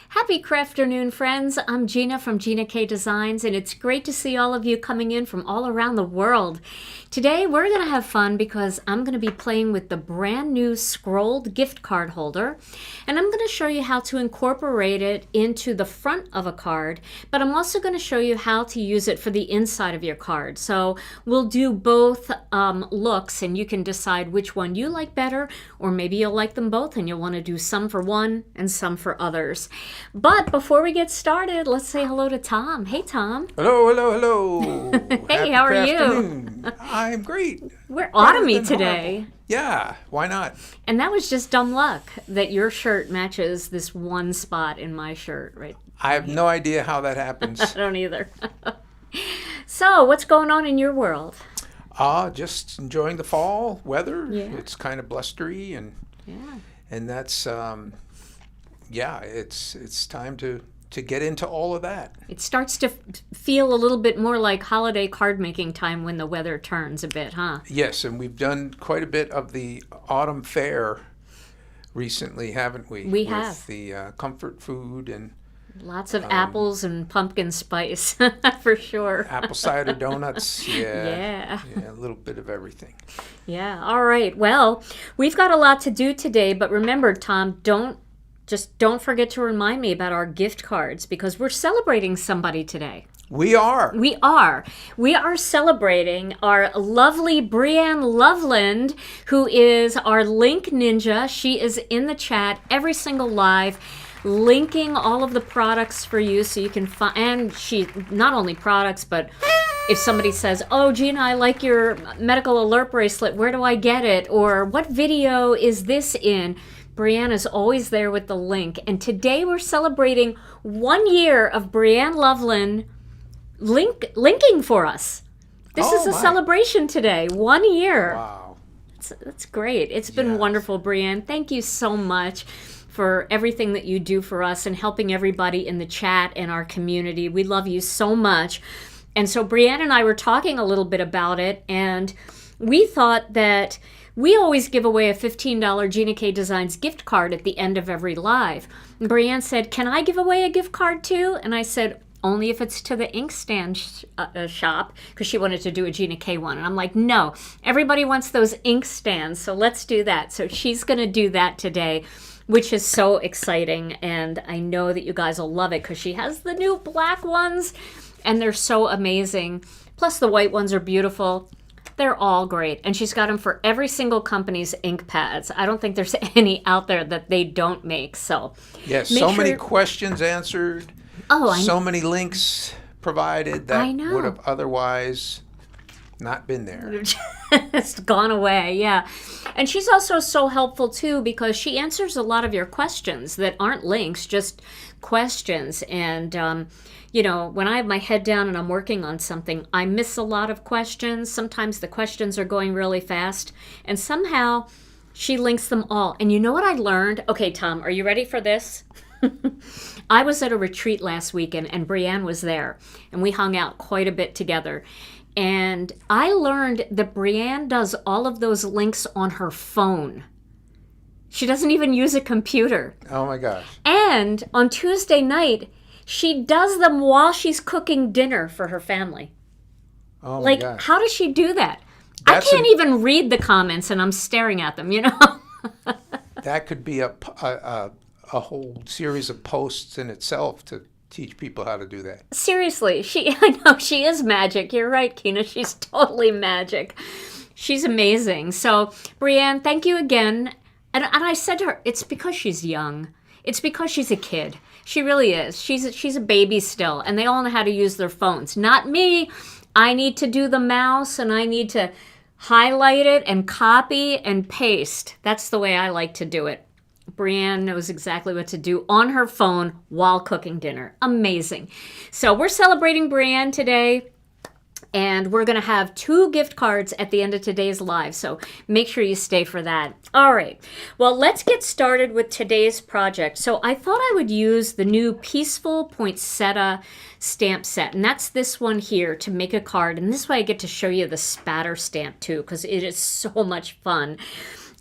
Happy Crafternoon, friends. I'm Gina from Gina K Designs, and it's great to see all of you coming in from all around the world. Today, we're going to have fun because I'm going to be playing with the brand new scrolled gift card holder, and I'm going to show you how to incorporate it into the front of a card, but I'm also going to show you how to use it for the inside of your card. So we'll do both looks, and you can decide which one you like better, or maybe you'll like them both and you'll want to do some for one and some for others. But before we get started, let's say hello to Tom. Hey, Tom. Hello, hello, hello. Hey, how are you? I'm great. We're autumny today. Horrible. Yeah, why not? And that was just dumb luck that your shirt matches this one spot in my shirt, right? I have no idea how that happens. I don't either. So, what's going on in your world? Just enjoying the fall weather. Yeah. It's kind of blustery and that's it's time to get into all of that. It starts to feel a little bit more like holiday card making time when the weather turns a bit, huh? Yes, and we've done quite a bit of the autumn fair recently, haven't we? We have. With the comfort food and lots of apples and pumpkin spice, for sure. Apple cider donuts. Yeah, a little bit of everything. Yeah, all right. Well, we've got a lot to do today, but remember, Tom, don't forget to remind me about our gift cards because we're celebrating somebody today. We are. We are celebrating our lovely BreAnn Loveland, who is our link ninja. She is in the chat every single live, linking all of the products for you so you can find, and she, not only products, but if somebody says, oh, Gina, I like your medical alert bracelet, where do I get it? Or what video is this in? BreAnn is always there with the link. And today we're celebrating 1 year of BreAnn Loveland linking for us. This is a celebration today. 1 year. Wow. That's great. It's been wonderful, BreAnn. Thank you so much for everything that you do for us and helping everybody in the chat and our community. We love you so much. And so BreAnn and I were talking a little bit about it, and we thought that we always give away a $15 Gina K Designs gift card at the end of every live. And BreAnn said, can I give away a gift card too? And I said, only if it's to the inkstand shop, because she wanted to do a Gina K one. And I'm like, no, everybody wants those inkstands, so let's do that. So she's going to do that today, which is so exciting. And I know that you guys will love it because she has the new black ones, and they're so amazing. Plus the white ones are beautiful. They're all great. And she's got them for every single company's ink pads. I don't think there's any out there that they don't make. So yes, so many questions answered. Oh, so many links provided that I know. would have otherwise not been there. It's gone away, yeah. And she's also so helpful too, because she answers a lot of your questions that aren't links, just questions. And you know, when I have my head down and I'm working on something, I miss a lot of questions. Sometimes the questions are going really fast, and somehow she links them all. And you know what I learned? Okay, Tom, are you ready for this? I was at a retreat last weekend, and BreAnn was there, and we hung out quite a bit together. And I learned that BreAnn does all of those links on her phone. She doesn't even use a computer. Oh my gosh. And on Tuesday night, she does them while she's cooking dinner for her family. Oh my gosh. How does she do that? That's I can't even read the comments, and I'm staring at them, you know? That could be a whole series of posts in itself to teach people how to do that. Seriously, I know she is magic. You're right, Gina. She's totally magic. She's amazing. So, BreAnn, thank you again. And I said to her, it's because she's young. It's because she's a kid. She really is. She's a baby still, and they all know how to use their phones. Not me. I need to do the mouse, and I need to highlight it and copy and paste. That's the way I like to do it. BreAnn knows exactly what to do on her phone while cooking dinner. Amazing. So we're celebrating BreAnn today, and we're going to have 2 gift cards at the end of today's live, so make sure you stay for that. All right. Well, let's get started with today's project. So I thought I would use the new Peaceful Poinsettia stamp set, and that's this one here, to make a card. And this way I get to show you the spatter stamp too, because it is so much fun.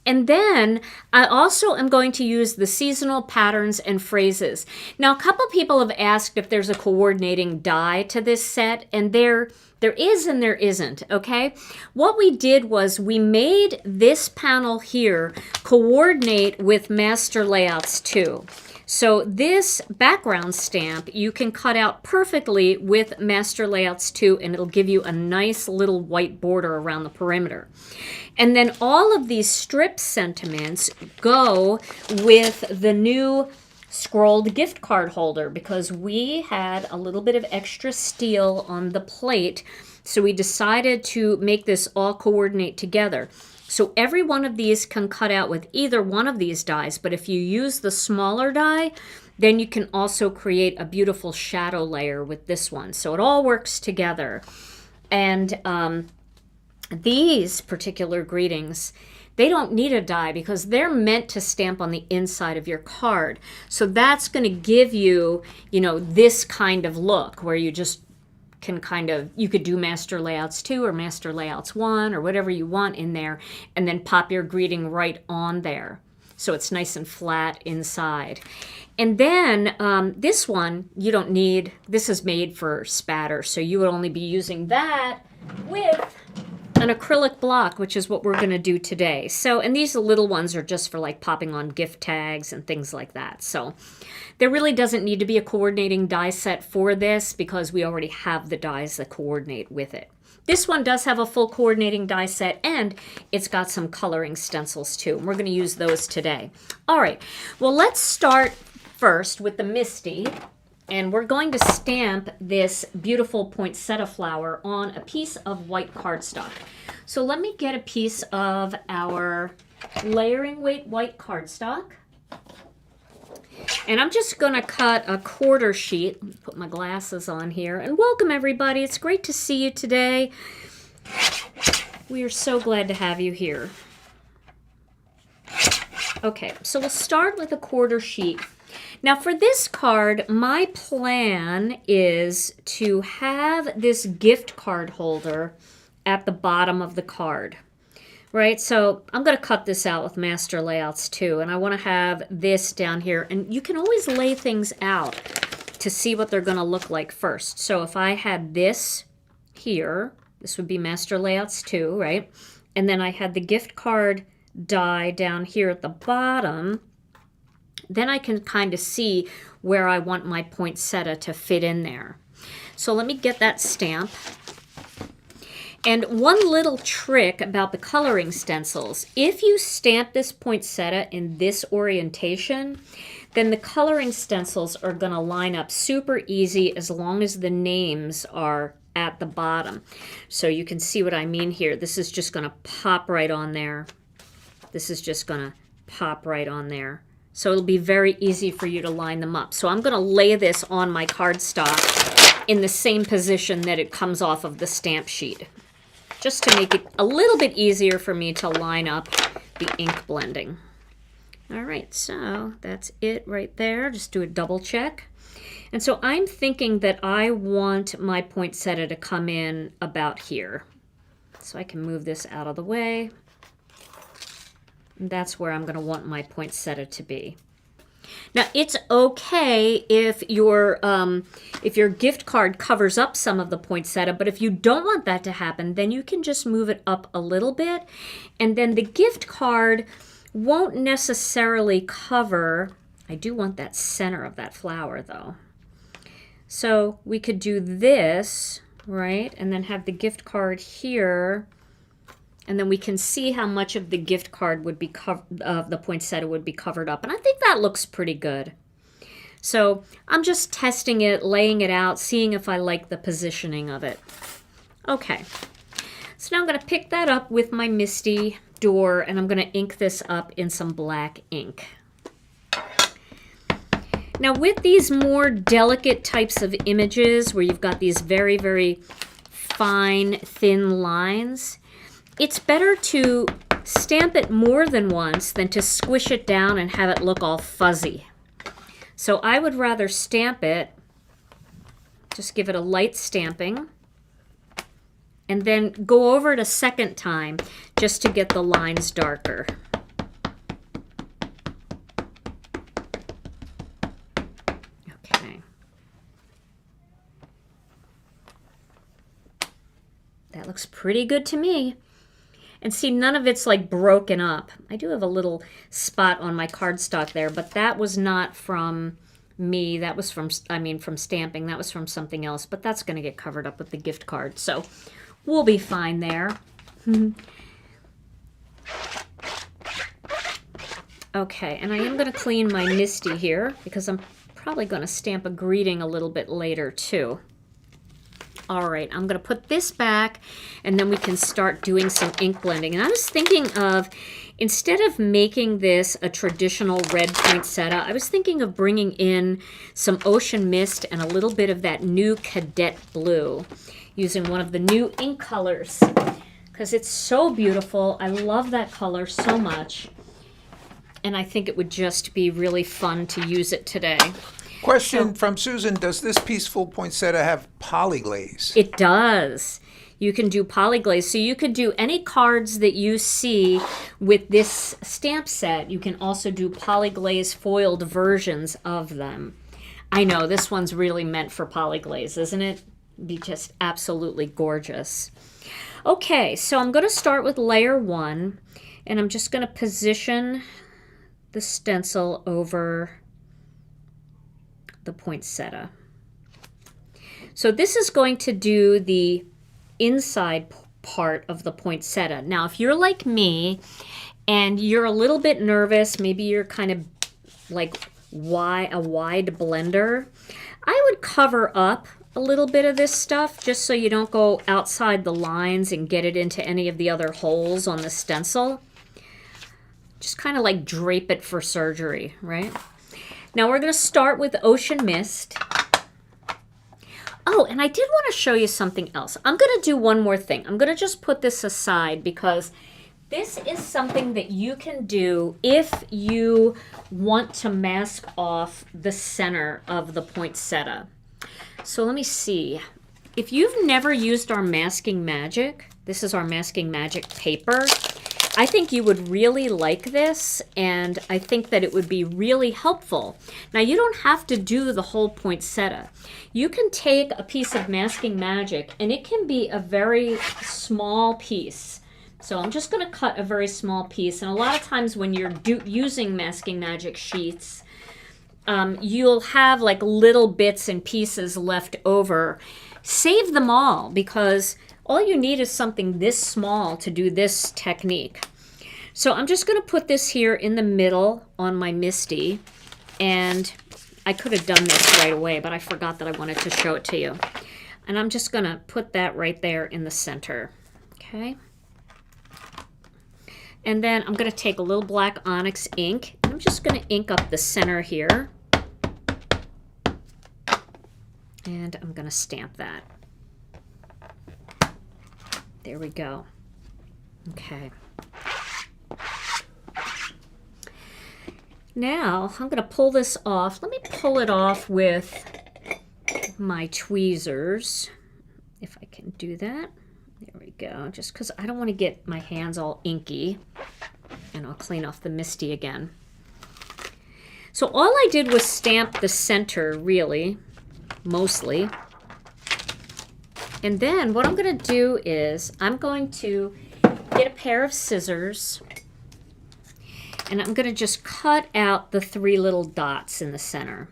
And then I also am going to use the seasonal patterns and phrases. Now, a couple people have asked if there's a coordinating die to this set, and there is and there isn't, okay? What we did was we made this panel here coordinate with Master Layouts 2. So this background stamp you can cut out perfectly with Master Layouts 2, and it'll give you a nice little white border around the perimeter. And then all of these strip sentiments go with the new scrolled gift card holder, because we had a little bit of extra steel on the plate, so we decided to make this all coordinate together. So every one of these can cut out with either one of these dies, but if you use the smaller die, then you can also create a beautiful shadow layer with this one. So it all works together. And these particular greetings, they don't need a die because they're meant to stamp on the inside of your card. So that's going to give you, you know, this kind of look where you just can you could do Master Layouts 2 or Master Layouts 1 or whatever you want in there, and then pop your greeting right on there. So it's nice and flat inside. And then this one, you don't need, this is made for spatter, so you would only be using that with an acrylic block, which is what we're going to do today. So, and these little ones are just for like popping on gift tags and things like that. So there really doesn't need to be a coordinating die set for this because we already have the dies that coordinate with it. This one does have a full coordinating die set, and it's got some coloring stencils too. And we're going to use those today. All right, well, let's start first with the Misty. And we're going to stamp this beautiful poinsettia flower on a piece of white cardstock. So let me get a piece of our layering weight white cardstock. And I'm just going to cut a 1/4 sheet. Let me put my glasses on here. And welcome, everybody. It's great to see you today. We are so glad to have you here. Okay, so we'll start with a 1/4 sheet. Now for this card, my plan is to have this gift card holder at the bottom of the card, right? So I'm going to cut this out with Master Layouts 2, and I want to have this down here. And you can always lay things out to see what they're going to look like first. So if I had this here, this would be Master Layouts 2, right? And then I had the gift card die down here at the bottom, then I can kind of see where I want my poinsettia to fit in there. So let me get that stamp. And one little trick about the coloring stencils, if you stamp this poinsettia in this orientation, then the coloring stencils are going to line up super easy as long as the names are at the bottom. So you can see what I mean here. This is just going to pop right on there. This is just going to pop right on there. So it'll be very easy for you to line them up. So I'm going to lay this on my cardstock in the same position that it comes off of the stamp sheet, just to make it a little bit easier for me to line up the ink blending. All right, so that's it right there. Just do a double check. And so I'm thinking that I want my poinsettia to come in about here. So I can move this out of the way. And that's where I'm going to want my poinsettia to be. Now, it's okay if your gift card covers up some of the poinsettia, but if you don't want that to happen, then you can just move it up a little bit, and then the gift card won't necessarily cover. I do want that center of that flower, though. So we could do this, right, and then have the gift card here, and then we can see how much of the gift card would be the poinsettia would be covered up. And I think that looks pretty good. So I'm just testing it, laying it out, seeing if I like the positioning of it. Okay. So now I'm going to pick that up with my Misty door, and I'm going to ink this up in some black ink. Now with these more delicate types of images where you've got these very, very fine, thin lines, it's better to stamp it more than once than to squish it down and have it look all fuzzy. So I would rather stamp it, just give it a light stamping, and then go over it a second time just to get the lines darker. Okay. That looks pretty good to me. And see, none of it's like broken up. I do have a little spot on my cardstock there, but that was not from me. That was from stamping. That was from something else, but that's going to get covered up with the gift card. So we'll be fine there. Okay, and I am going to clean my Misty here because I'm probably going to stamp a greeting a little bit later too. All right, I'm going to put this back, and then we can start doing some ink blending. And I was thinking of, instead of making this a traditional red poinsettia, I was thinking of bringing in some ocean mist and a little bit of that new cadet blue, using one of the new ink colors, because it's so beautiful. I love that color so much, and I think it would just be really fun to use it today. Question from Susan, does this Peaceful Poinsettia have polyglaze? It does. You can do polyglaze. So you could do any cards that you see with this stamp set. You can also do polyglaze foiled versions of them. I know, this one's really meant for polyglaze, isn't it? It'd be just absolutely gorgeous. Okay, so I'm going to start with layer 1, and I'm just going to position the stencil over the poinsettia. So this is going to do the inside part of the poinsettia. Now, if you're like me and you're a little bit nervous, maybe you're kind of like a wide blender, I would cover up a little bit of this stuff just so you don't go outside the lines and get it into any of the other holes on the stencil. Just kind of like drape it for surgery, right? Now we're going to start with Ocean Mist. Oh, and I did want to show you something else. I'm going to do one more thing. I'm going to just put this aside because this is something that you can do if you want to mask off the center of the poinsettia. So let me see. If you've never used our Masking Magic, this is our Masking Magic paper. I think you would really like this, and I think that it would be really helpful. Now, you don't have to do the whole poinsettia. You can take a piece of masking magic, and it can be a very small piece. So I'm just going to cut a very small piece, and a lot of times when you're using masking magic sheets, you'll have like little bits and pieces left over. Save them all, because all you need is something this small to do this technique. So I'm just going to put this here in the middle on my Misty, and I could have done this right away, but I forgot that I wanted to show it to you. And I'm just going to put that right there in the center. Okay. And then I'm going to take a little black onyx ink, and I'm just going to ink up the center here. And I'm going to stamp that. There we go. Okay. Now I'm going to pull this off. Let me pull it off with my tweezers, if I can do that. There we go. Just because I don't want to get my hands all inky. And I'll clean off the Misty again. So all I did was stamp the center, really, mostly. And then what I'm going to do is I'm going to get a pair of scissors, and I'm going to just cut out the 3 little dots in the center.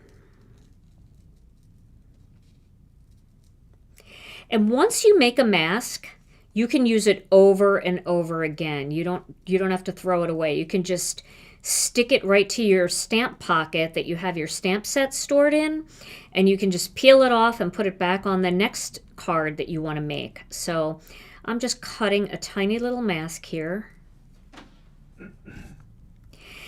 And once you make a mask, you can use it over and over again. You don't have to throw it away. You can just stick it right to your stamp pocket that you have your stamp set stored in, and you can just peel it off and put it back on the next card that you want to make. So I'm just cutting a tiny little mask here.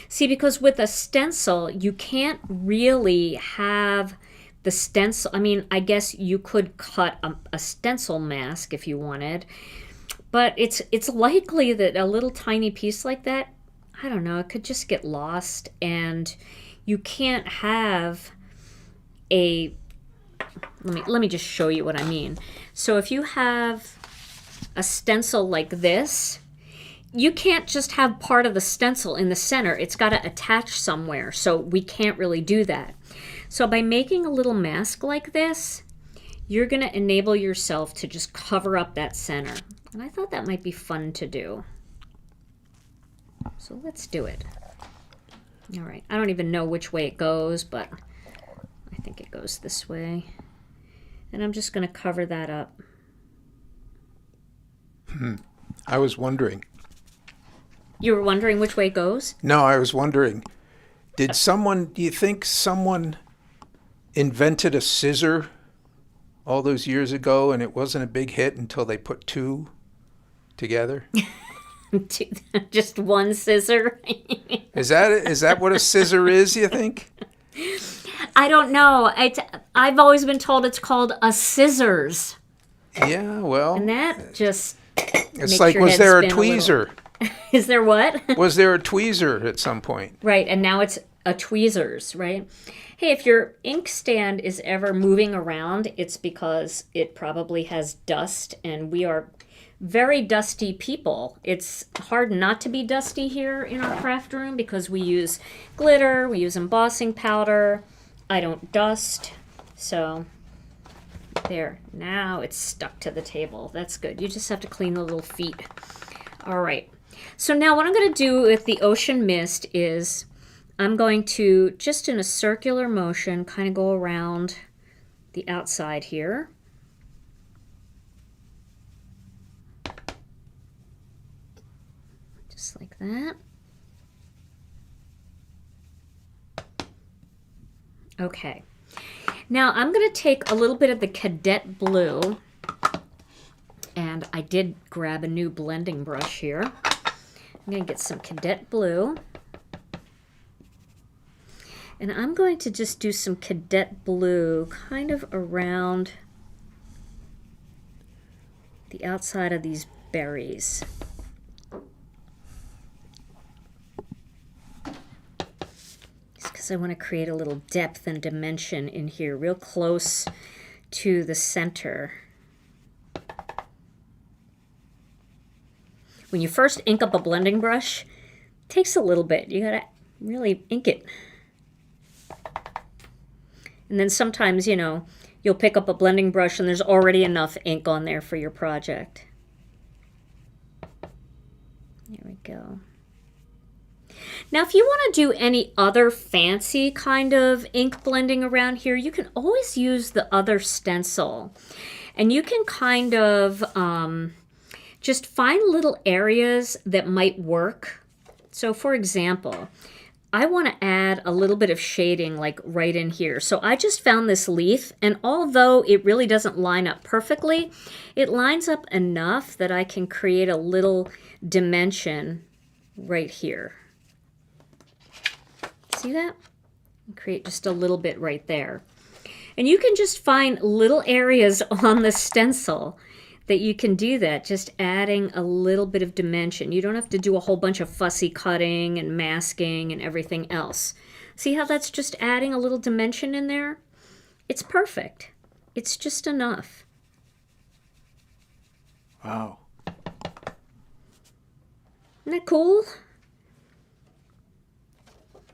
See, because with a stencil, you can't really have the stencil. I mean, I guess you could cut a stencil mask if you wanted, but it's likely that a little tiny piece like that, I don't know, it could just get lost, and you can't have a, let me just show you what I mean. So if you have a stencil like this, you can't just have part of the stencil in the center. It's got to attach somewhere, so we can't really do that. So by making a little mask like this, you're going to enable yourself to just cover up that center. And I thought that might be fun to do. So let's do it. All right, I don't even know which way it goes, but I think it goes this way. And I'm just going to cover that up. I was wondering. You were wondering which way it goes? No, I was wondering, do you think someone invented a scissor all those years ago and it wasn't a big hit until they put 2 together? Just one scissor? Is that what a scissor is, you think? I don't know. I've always been told it's called a scissors. Yeah, well. And that just it's like, was there a tweezer? Is there what? Was there a tweezer at some point? Right, and now it's a tweezers, right? Hey, if your inkstand is ever moving around, it's because it probably has dust, and we are very dusty people. It's hard not to be dusty here in our craft room because we use glitter, we use embossing powder. I don't dust, so there. Now it's stuck to the table. That's good. You just have to clean the little feet. All right. So now what I'm going to do with the ocean mist is I'm going to, just in a circular motion, kind of go around the outside here. Just like that. Okay. Now I'm going to take a little bit of the cadet blue, and I did grab a new blending brush here. I'm going to get some cadet blue, and I'm going to just do some cadet blue kind of around the outside of these berries. Just because I want to create a little depth and dimension in here, real close to the center. when you first ink up a blending brush, it takes a little bit. You gotta really ink it. And then sometimes, you know, you'll pick up a blending brush and there's already enough ink on there for your project. There we go. Now, if you want to do any other fancy kind of ink blending around here, you can always use the other stencil. And you can kind of just find little areas that might work. So, for example, I want to add a little bit of shading like right in here. So I just found this leaf, and although it really doesn't line up perfectly, it lines up enough that I can create a little dimension right here. See that? Create just a little bit right there. And you can just find little areas on the stencil that you can do that, just adding a little bit of dimension. You don't have to do a whole bunch of fussy cutting and masking and everything else. See how that's just adding a little dimension in there? It's perfect. It's just enough. Wow. Isn't that cool?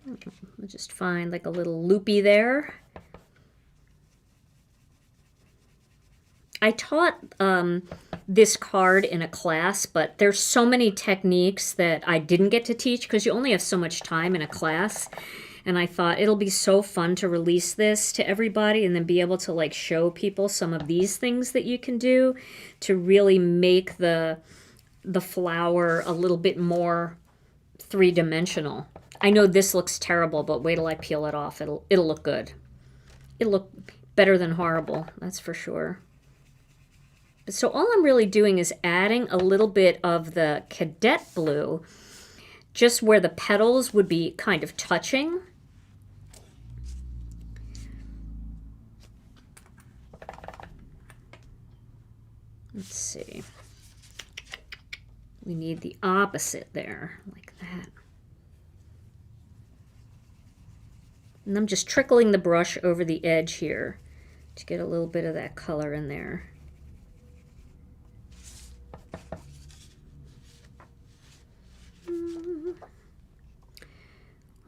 I'll just find like a little loopy there. I taught this card in a class, but there's so many techniques that I didn't get to teach because you only have so much time in a class. And I thought it'll be so fun to release this to everybody and then be able to like show people some of these things that you can do to really make the flower a little bit more three-dimensional. I know this looks terrible, but wait till I peel it off. It'll look good. It'll look better than horrible, that's for sure. So all I'm really doing is adding a little bit of the cadet blue just where the petals would be kind of touching. Let's see. We need the opposite there, like that. And I'm just trickling the brush over the edge here to get a little bit of that color in there.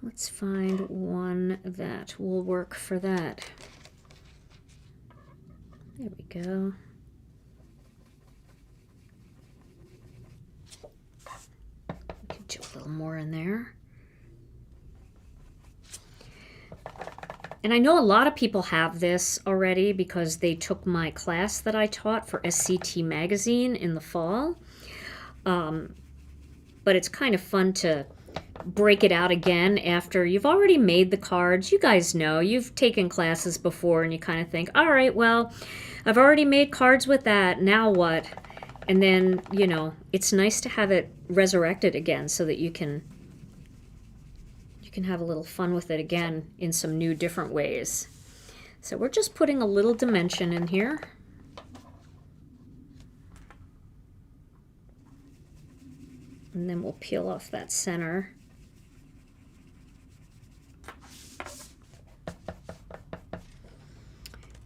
Let's find one that will work for that. There we go. We can do a little more in there. And I know a lot of people have this already because they took my class that I taught for SCT Magazine in the fall. But it's kind of fun to break it out again after you've already made the cards. You guys know, you've taken classes before and you kind of think, all right, well, I've already made cards with that, now what? And then, you know, it's nice to have it resurrected again so that you can have a little fun with it again in some new different ways. So we're just putting a little dimension in here. And then we'll peel off that center.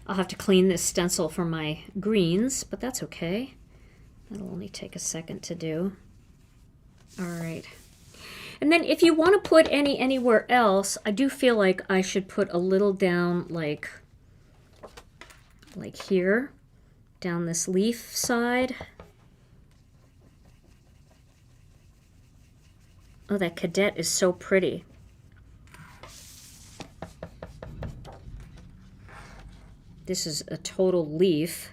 I'll have to clean this stencil for my greens, but that's okay. That'll only take a second to do. All right. And then if you want to put anywhere else, I do feel like I should put a little down like here, down this leaf side. Oh, that cadet is so pretty. This is a total leaf,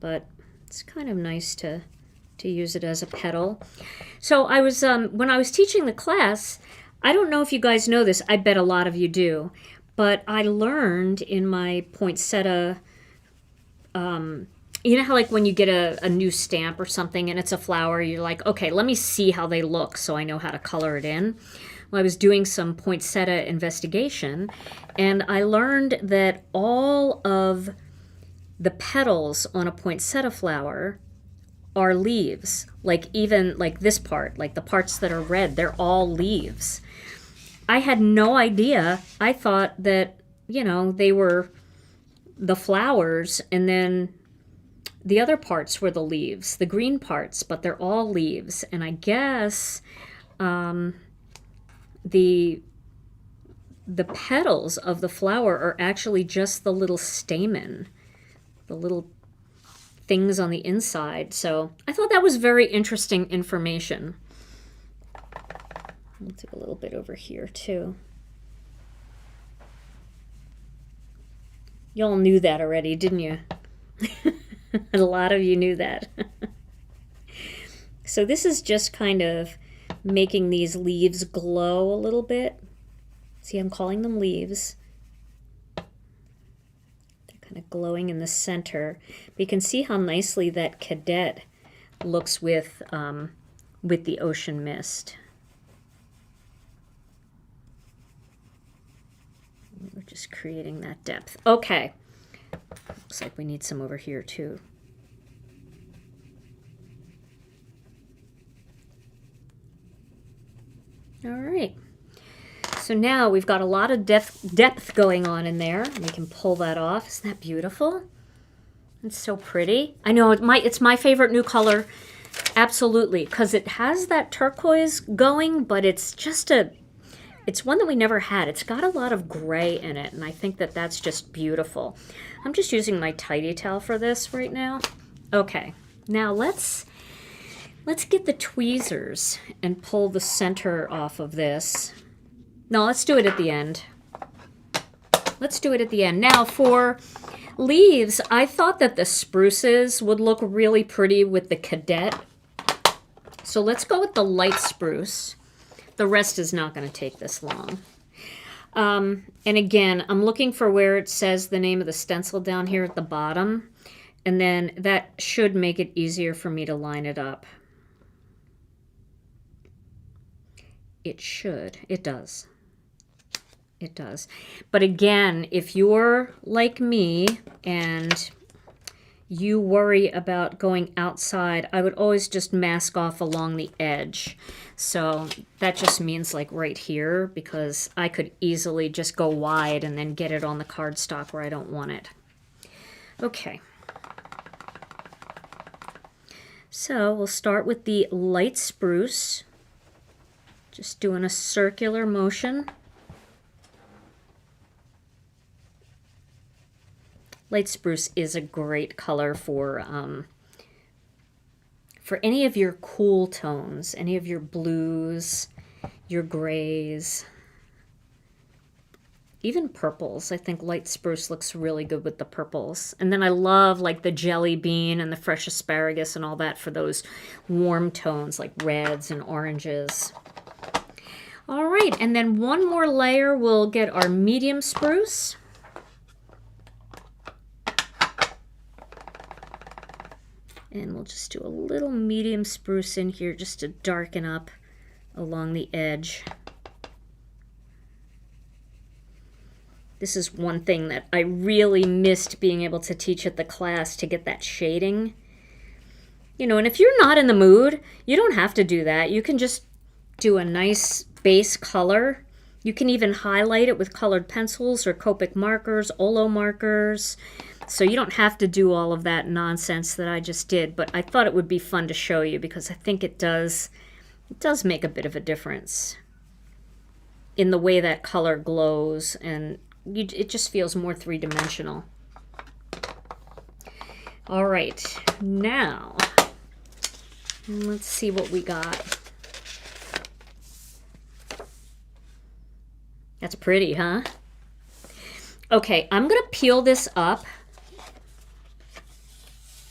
but it's kind of nice to use it as a petal. So I was, when I was teaching the class, I don't know if you guys know this, I bet a lot of you do, but I learned in my poinsettia, you know how like when you get a new stamp or something and it's a flower, you're like, okay, let me see how they look so I know how to color it in. Well, I was doing some poinsettia investigation and I learned that all of the petals on a poinsettia flower are leaves. Like even like this part, like the parts that are red, they're all leaves. I had no idea. I thought that, you know, they were the flowers and then the other parts were the leaves, the green parts, but they're all leaves. And I guess the petals of the flower are actually just the little stamen, the little things on the inside. So I thought that was very interesting information. We'll do a little bit over here too. Y'all knew that already, didn't you? A lot of you knew that. So this is just kind of making these leaves glow a little bit. See, I'm calling them leaves. They're kind of glowing in the center. But you can see how nicely that cadet looks with the ocean mist. We're just creating that depth. Okay. Looks like we need some over here too. All right. So now we've got a lot of depth going on in there. We can pull that off. Isn't that beautiful? It's so pretty. I know it's my favorite new color. Absolutely, because it has that turquoise going, but it's just it's one that we never had. It's got a lot of gray in it, and I think that that's just beautiful. I'm just using my tidy towel for this right now. Okay, now let's get the tweezers and pull the center off of this. No, let's do it at the end. Let's do it at the end. Now for leaves, I thought that the spruces would look really pretty with the cadet. So let's go with the light spruce. The rest is not going to take this long. And again, I'm looking for where it says the name of the stencil down here at the bottom. And then that should make it easier for me to line it up. It should. It does. It does. But again, if you're like me and you worry about going outside, I would always just mask off along the edge. So that just means like right here, because I could easily just go wide and then get it on the cardstock where I don't want it. Okay. So we'll start with the light spruce. Just doing a circular motion. Light spruce is a great color for any of your cool tones, any of your blues, your grays, even purples. I think light spruce looks really good with the purples. And then I love like the jelly bean and the fresh asparagus and all that for those warm tones like reds and oranges. All right, and then one more layer, we'll get our medium spruce. And we'll just do a little medium spruce in here just to darken up along the edge. This is one thing that I really missed being able to teach at the class, to get that shading. You know, and if you're not in the mood, you don't have to do that. You can just do a nice base color. You can even highlight it with colored pencils or Copic markers, Olo markers. So you don't have to do all of that nonsense that I just did, but I thought it would be fun to show you because I think it does make a bit of a difference in the way that color glows, and it just feels more three-dimensional. All right, now let's see what we got. That's pretty, huh? Okay, I'm gonna peel this up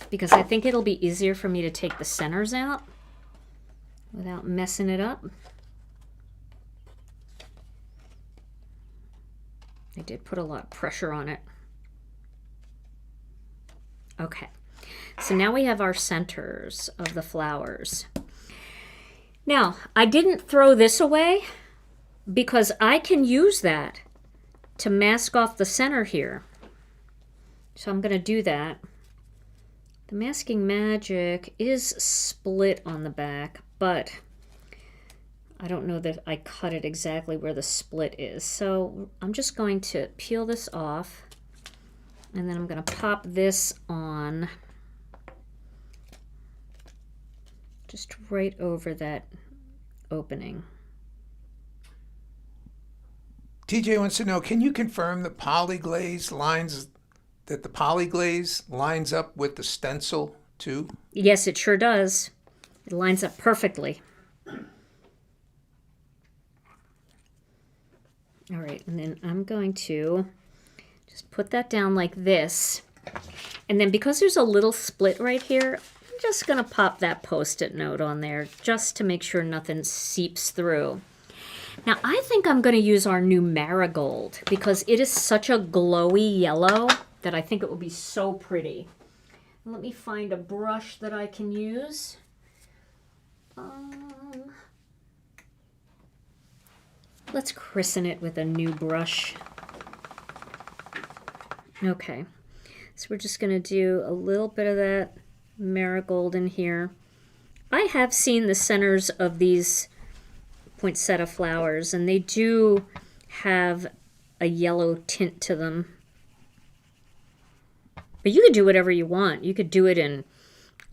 because I think it'll be easier for me to take the centers out without messing it up. I did put a lot of pressure on it. Okay, so now we have our centers of the flowers. Now, I didn't throw this away because I can use that to mask off the center here. So I'm going to do that. The Masking Magic is split on the back, but I don't know that I cut it exactly where the split is. So I'm just going to peel this off, and then I'm going to pop this on just right over that opening. TJ wants to know, can you confirm the polyglaze lines, that the polyglaze lines up with the stencil too? Yes, it sure does. It lines up perfectly. All right, and then I'm going to just put that down like this. And then because there's a little split right here, I'm just going to pop that Post-it note on there just to make sure nothing seeps through. Now, I think I'm going to use our new marigold because it is such a glowy yellow that I think it will be so pretty. Let me find a brush that I can use. Let's christen it with a new brush. Okay, so we're just going to do a little bit of that marigold in here. I have seen the centers of these poinsettia flowers, and they do have a yellow tint to them. But you could do whatever you want. You could do it in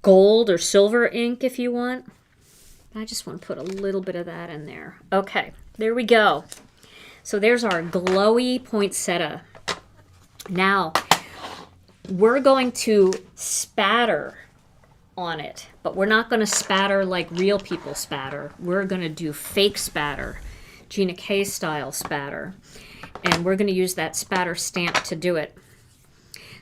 gold or silver ink if you want. I just want to put a little bit of that in there. Okay, there we go. So there's our glowy poinsettia. Now, we're going to spatter on it, but we're not going to spatter like real people spatter. We're going to do fake spatter, Gina K style spatter. And we're going to use that spatter stamp to do it.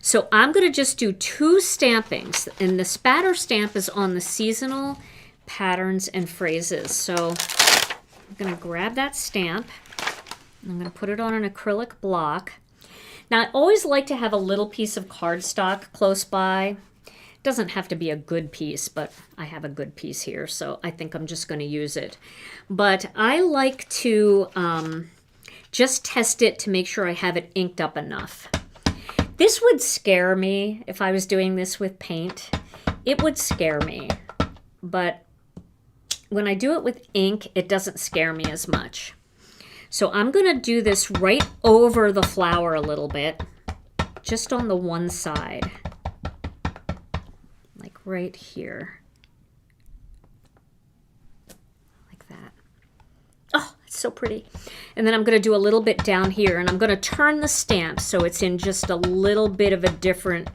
So I'm going to just do 2 stampings, and the spatter stamp is on the seasonal patterns and phrases. So I'm going to grab that stamp. I'm going to put it on an acrylic block. Now, I always like to have a little piece of cardstock close by. It doesn't have to be a good piece, but I have a good piece here, so I think I'm just going to use it. But I like to just test it to make sure I have it inked up enough. This would scare me if I was doing this with paint. It would scare me, but when I do it with ink, it doesn't scare me as much. So I'm going to do this right over the flower a little bit, just on the one side, like right here, like that. Oh, it's so pretty. And then I'm going to do a little bit down here, and I'm going to turn the stamp so it's in just a little bit of a different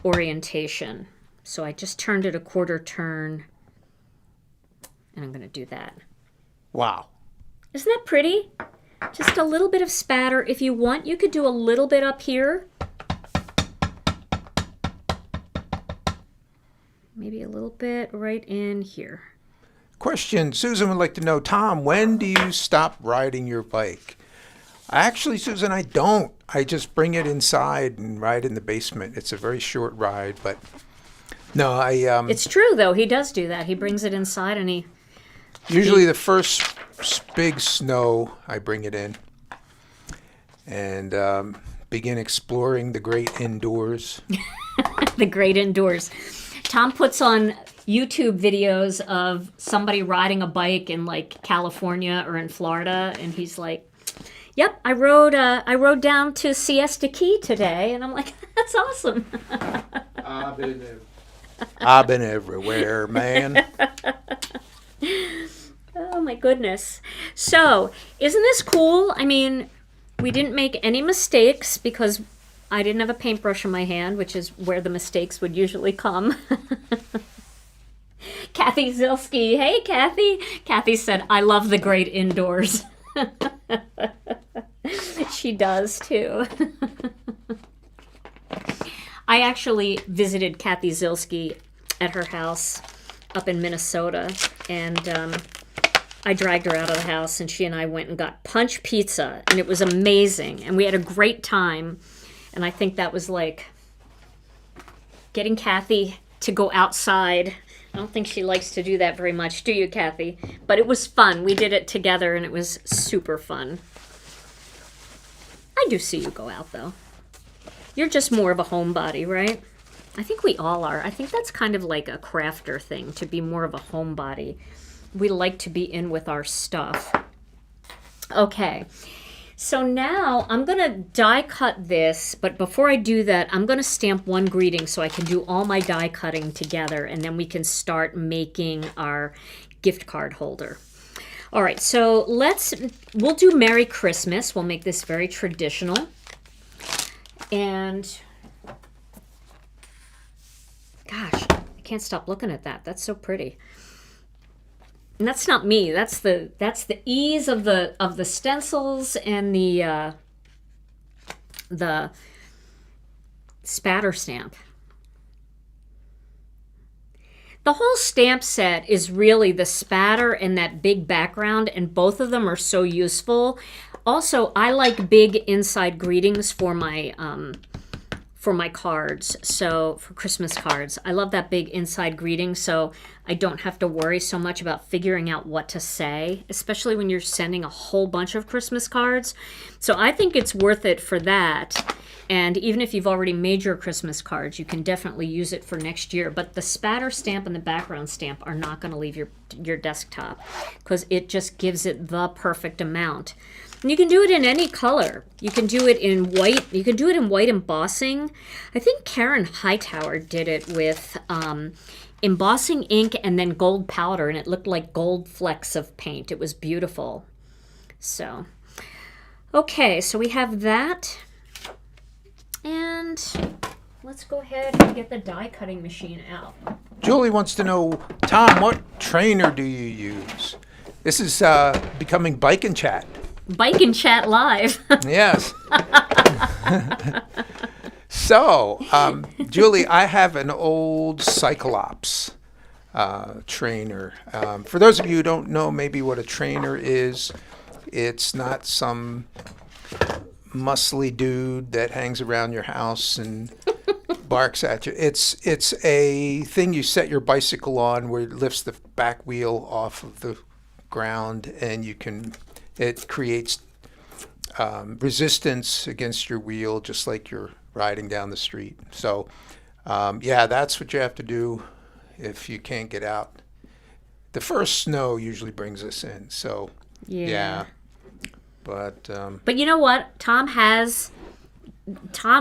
orientation. So I just turned it a quarter turn, and I'm going to do that. Wow. Isn't that pretty? Just a little bit of spatter. If you want, you could do a little bit up here. Maybe a little bit right in here. Question, Susan would like to know, Tom, when do you stop riding your bike? Actually, Susan, I don't. I just bring it inside and ride in the basement. It's a very short ride, but no, It's true, though. He does do that. He brings it inside and he... Usually the first big snow, I bring it in and begin exploring the great indoors. The great indoors. Tom puts on YouTube videos of somebody riding a bike in like California or in Florida, and he's like, "Yep, I rode down to Siesta Key today," and I'm like, "That's awesome." I've been everywhere, man. Oh my goodness. So, isn't this cool? I mean, we didn't make any mistakes because I didn't have a paintbrush in my hand, which is where the mistakes would usually come. Kathy Zilski. Hey, Kathy. Kathy said, "I love the great indoors." She does, too. I actually visited Kathy Zilski at her house up in Minnesota, and I dragged her out of the house, and she and I went and got punch pizza, and it was amazing, and we had a great time, and I think that was like getting Kathy to go outside. I don't think she likes to do that very much, do you, Kathy? But it was fun. We did it together, and it was super fun. I do see you go out, though. You're just more of a homebody, right? I think we all are. I think that's kind of like a crafter thing, to be more of a homebody. We like to be in with our stuff. Okay, So now I'm going to die cut this, but before I do that, I'm going to stamp one greeting so I can do all my die cutting together, and then we can start making our gift card holder. All right, so we'll do Merry Christmas. We'll make this very traditional. And gosh, I can't stop looking at that. That's so pretty. And that's not me. That's the ease of the stencils and the spatter stamp. The whole stamp set is really the spatter and that big background, and both of them are so useful. Also, I like big inside greetings for my cards, so for Christmas cards. I love that big inside greeting, so I don't have to worry so much about figuring out what to say, especially when you're sending a whole bunch of Christmas cards. So I think it's worth it for that. And even if you've already made your Christmas cards, you can definitely use it for next year. But the spatter stamp and the background stamp are not going to leave your desktop, because it just gives it the perfect amount. And you can do it in any color. You can do it in white. You can do it in white embossing. I think Karen Hightower did it with embossing ink and then gold powder, and it looked like gold flecks of paint. It was beautiful. So, okay, so we have that. And let's go ahead and get the die cutting machine out. Julie wants to know, Tom, what trainer do you use? This is becoming Bike and Chat. Bike and Chat Live. Yes. So, Julie, I have an old Cyclops trainer. For those of you who don't know maybe what a trainer is, it's not some muscly dude that hangs around your house and barks at you. It's a thing you set your bicycle on where it lifts the back wheel off of the ground, and it creates resistance against your wheel, just like you're riding down the street. So, yeah, that's what you have to do if you can't get out. The first snow usually brings us in. So, yeah. But you know what? Tom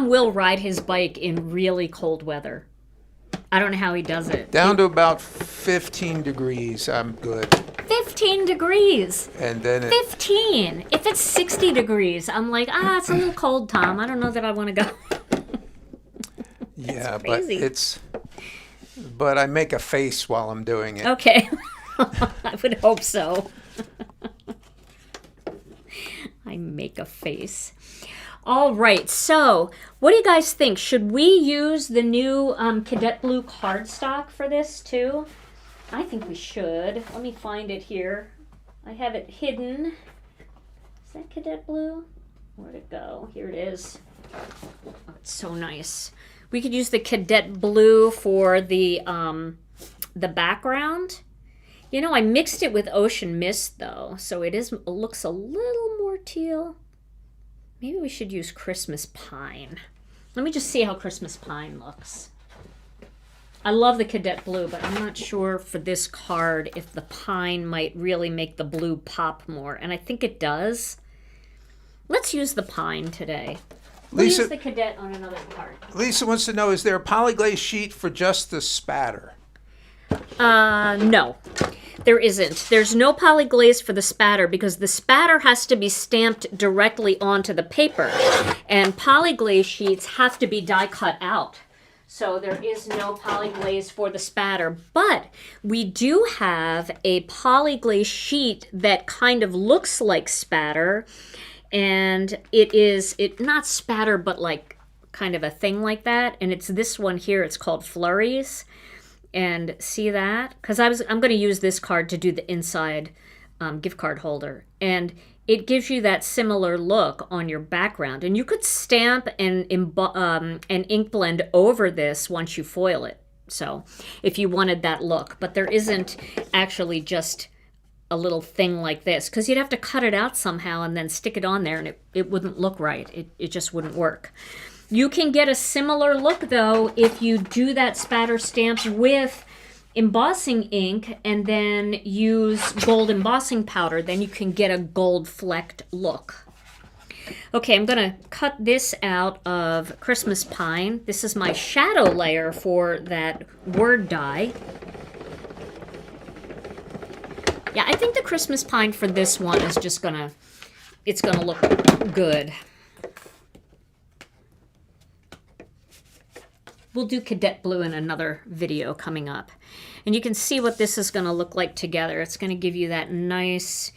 will ride his bike in really cold weather. I don't know how he does it. Down to about 15 degrees, I'm good. 15 degrees. And then 15. If it's 60 degrees, I'm like, it's a little cold, Tom. I don't know that I want to go. Yeah, but I make a face while I'm doing it. Okay. I would hope so. I make a face. All right, so what do you guys think? Should we use the new Cadet Blue cardstock for this too? I think we should. Let me find it here. I have it hidden. Is that Cadet Blue? Where'd it go? Here it is. Oh, it's so nice. We could use the Cadet Blue for the background. You know, I mixed it with Ocean Mist though, so it looks a little more teal. Maybe we should use Christmas Pine. Let me just see how Christmas Pine looks. I love the Cadet Blue, but I'm not sure for this card if the pine might really make the blue pop more, and I think it does. Let's use the pine today. We'll use the Cadet on another card. Lisa wants to know, is there a polyglaze sheet for just the spatter? No, there isn't. There's no polyglaze for the spatter because the spatter has to be stamped directly onto the paper, and polyglaze sheets have to be die cut out. So there is no polyglaze for the spatter, but we do have a polyglaze sheet that kind of looks like spatter, and it not spatter, but like kind of a thing like that, and it's this one here. It's called Flurries. And see that? Because I'm going to use this card to do the inside gift card holder. And it gives you that similar look on your background. And you could stamp and ink blend over this once you foil it. So if you wanted that look. But there isn't actually just a little thing like this. Because you'd have to cut it out somehow and then stick it on there. And it wouldn't look right. It just wouldn't work. You can get a similar look, though, if you do that spatter stamps with embossing ink and then use gold embossing powder. Then you can get a gold flecked look. Okay, I'm going to cut this out of Christmas Pine. This is my shadow layer for that word die. Yeah, I think the Christmas Pine for this one is just gonna, it's gonna look good. We'll do Cadet Blue in another video coming up. And you can see what this is gonna look like together. It's gonna give you that nice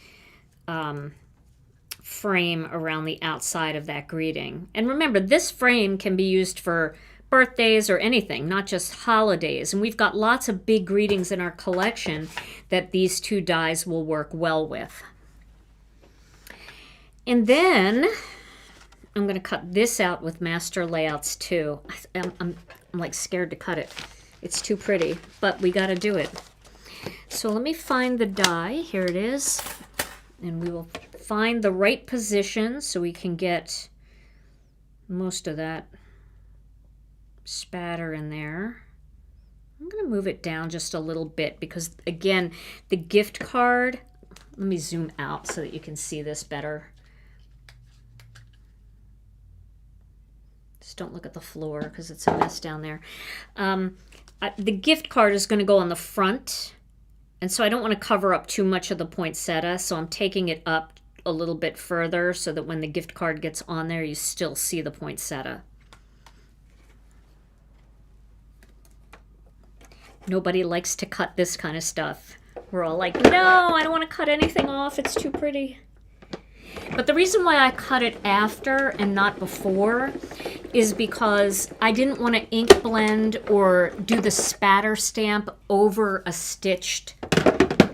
frame around the outside of that greeting. And remember, this frame can be used for birthdays or anything, not just holidays. And we've got lots of big greetings in our collection that these two dies will work well with. And then I'm going to cut this out with Master Layouts too. I'm like scared to cut it. It's too pretty, but we got to do it. So let me find the die. Here it is. And we will find the right position so we can get most of that spatter in there. I'm going to move it down just a little bit because, again, the gift card, let me zoom out so that you can see this better. Just don't look at the floor because it's a mess down there. The gift card is going to go on the front, and so I don't want to cover up too much of the poinsettia, so I'm taking it up a little bit further so that when the gift card gets on there, you still see the poinsettia. Nobody likes to cut this kind of stuff. We're all like, no, I don't want to cut anything off. It's too pretty. But the reason why I cut it after and not before is because I didn't want to ink blend or do the spatter stamp over a stitched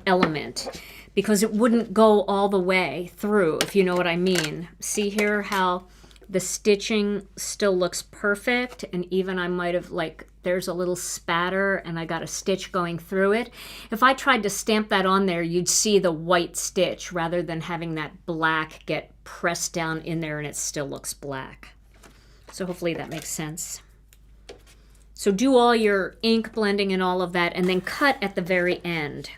element because it wouldn't go all the way through, if you know what I mean. See here how the stitching still looks perfect, and even I might have, like, there's a little spatter and I got a stitch going through it. If I tried to stamp that on there, you'd see the white stitch rather than having that black get pressed down in there and it still looks black. So hopefully that makes sense. So do all your ink blending and all of that, and then cut at the very end.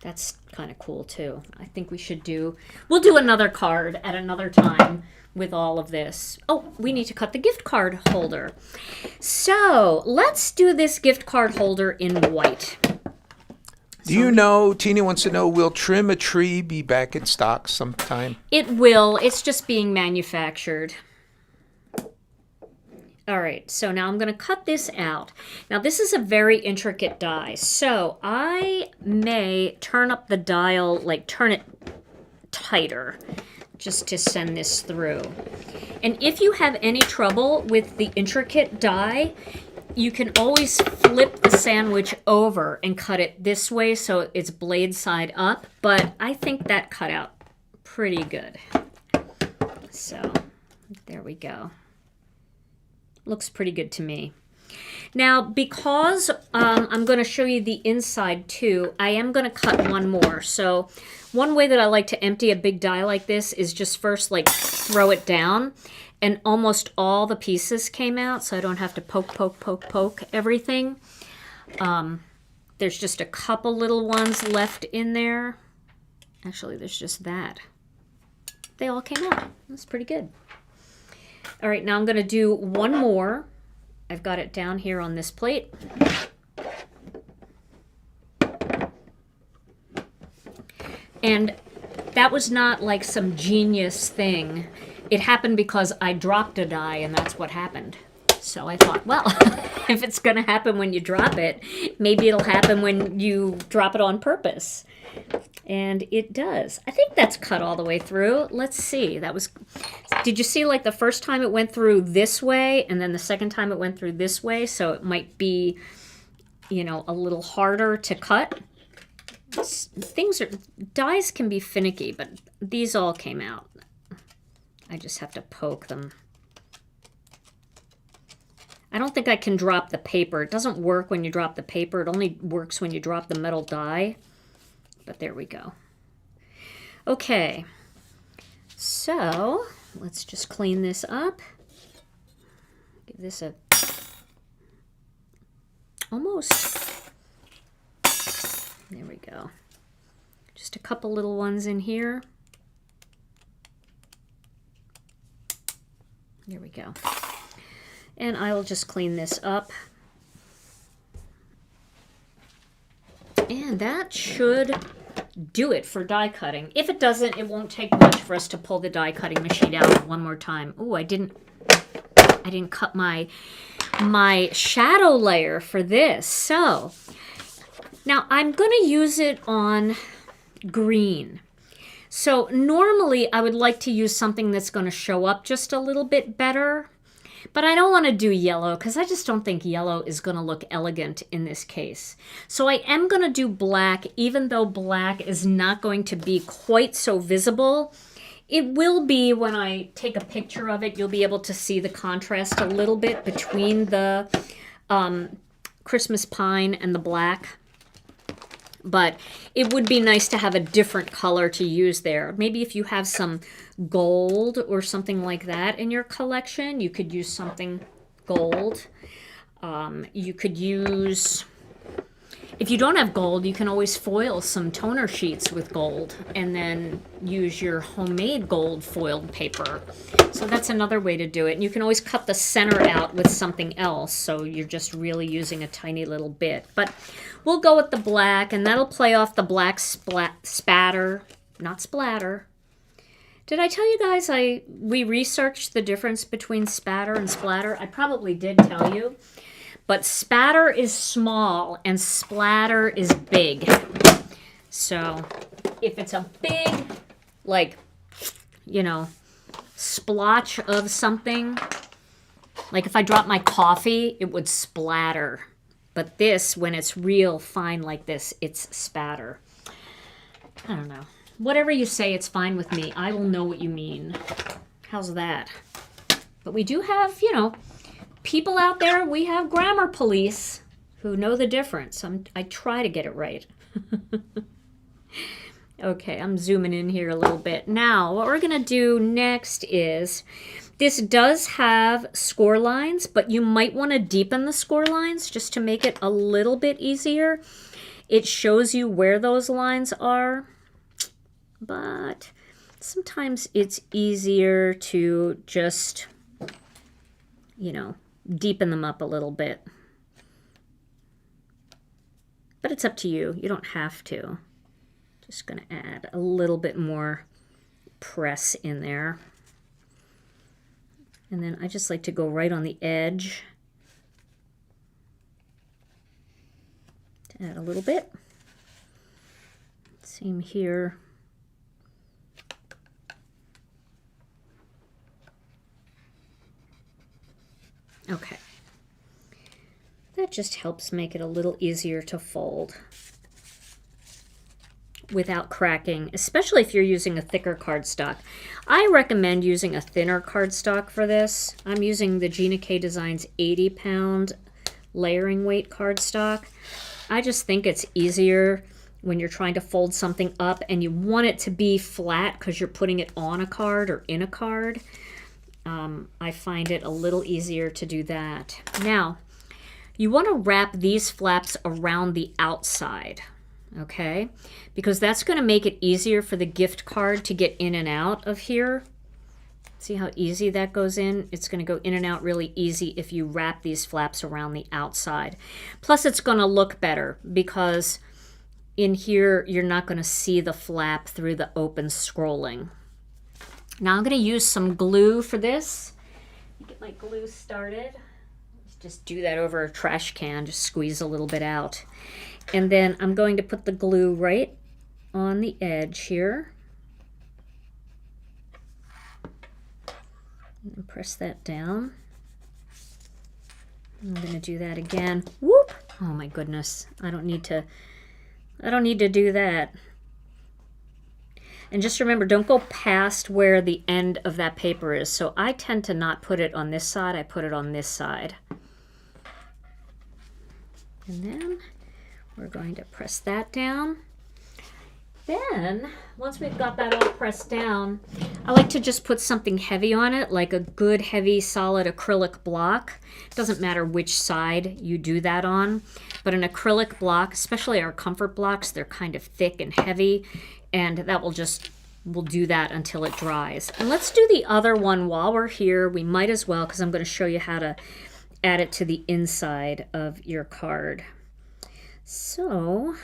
That's kind of cool too. I think we'll do another card at another time with all of this. Oh, we need to cut the gift card holder. So let's do this gift card holder in white. Do you know, Tina wants to know, will Trim a Tree be back in stock sometime? It will. It's just being manufactured. All right, so now I'm going to cut this out. Now this is a very intricate die, so I may turn up the dial, like turn it tighter, just to send this through. And if you have any trouble with the intricate die, you can always flip the sandwich over and cut it this way so it's blade side up, but I think that cut out pretty good. So there we go. Looks pretty good to me. Now, because I'm going to show you the inside too, I am going to cut one more. So one way that I like to empty a big die like this is just first like throw it down, and almost all the pieces came out, so I don't have to poke everything. There's just a couple little ones left in there. Actually, there's just that. They all came out. That's pretty good. All right, now I'm going to do one more. I've got it down here on this plate. And that was not like some genius thing. It happened because I dropped a die, and that's what happened. So I thought, well, if it's going to happen when you drop it, maybe it'll happen when you drop it on purpose. And it does. I think that's cut all the way through. Let's see. Did you see like the first time it went through this way, and then the second time it went through this way? So it might be, you know, a little harder to cut. Dies can be finicky, but these all came out. I just have to poke them. I don't think I can drop the paper. It doesn't work when you drop the paper. It only works when you drop the metal die. But there we go. Okay, so let's just clean this up. Give this a almost. There we go. Just a couple little ones in here. There we go. And I will just clean this up. And that should do it for die cutting. If it doesn't, it won't take much for us to pull the die cutting machine out one more time. Oh, I didn't cut my shadow layer for this. So now I'm going to use it on green. So normally I would like to use something that's going to show up just a little bit better. But I don't want to do yellow because I just don't think yellow is going to look elegant in this case. So I am going to do black, even though black is not going to be quite so visible. It will be when I take a picture of it. You'll be able to see the contrast a little bit between the Christmas pine and the black. But it would be nice to have a different color to use there. Maybe if you have some gold or something like that in your collection, you could use something gold. You could use, if you don't have gold, you can always foil some toner sheets with gold and then use your homemade gold foiled paper. So that's another way to do it. And you can always cut the center out with something else, so you're just really using a tiny little bit. But we'll go with the black, and that'll play off the black spatter, not splatter. Did I tell you guys we researched the difference between spatter and splatter? I probably did tell you. But spatter is small and splatter is big. So if it's a big, like, you know, splotch of something, like if I drop my coffee, it would splatter. But this, when it's real fine like this, it's spatter. I don't know. Whatever you say, it's fine with me. I will know what you mean. How's that? But we do have, you know, people out there, we have grammar police who know the difference. I try to get it right. Okay, I'm zooming in here a little bit. Now, what we're going to do next is, this does have score lines, but you might want to deepen the score lines just to make it a little bit easier. It shows you where those lines are, but sometimes it's easier to just, you know, deepen them up a little bit. But it's up to you. You don't have to. Just going to add a little bit more press in there. And then I just like to go right on the edge to add a little bit. Same here. Okay. That just helps make it a little easier to fold without cracking, especially if you're using a thicker cardstock. I recommend using a thinner cardstock for this. I'm using the Gina K Designs 80-pound layering weight cardstock. I just think it's easier when you're trying to fold something up and you want it to be flat because you're putting it on a card or in a card. I find it a little easier to do that. Now, you want to wrap these flaps around the outside, okay? Because that's going to make it easier for the gift card to get in and out of here. See how easy that goes in? It's going to go in and out really easy if you wrap these flaps around the outside. Plus, it's going to look better because in here, you're not going to see the flap through the open scrolling. Now I'm going to use some glue for this. Get my glue started. Just do that over a trash can, just squeeze a little bit out. And then I'm going to put the glue right on the edge here. And press that down. I'm going to do that again. Whoop! Oh my goodness. I don't need to do that. And just remember, don't go past where the end of that paper is. So I tend to not put it on this side, I put it on this side. And then we're going to press that down. Then, once we've got that all pressed down, I like to just put something heavy on it, like a good, heavy, solid acrylic block. It doesn't matter which side you do that on, but an acrylic block, especially our comfort blocks, they're kind of thick and heavy, and that will just we'll do that until it dries. And let's do the other one while we're here. We might as well, because I'm going to show you how to add it to the inside of your card. So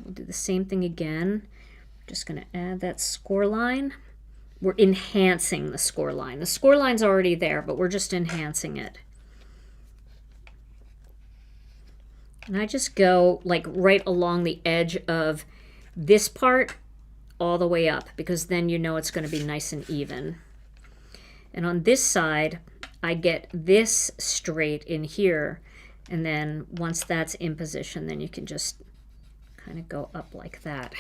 we'll do the same thing again. Just going to add that score line. We're enhancing the score line. The score line's already there, but we're just enhancing it. And I just go like right along the edge of this part all the way up, because then you know it's going to be nice and even. And on this side, I get this straight in here, and then once that's in position, then you can just kind of go up like that.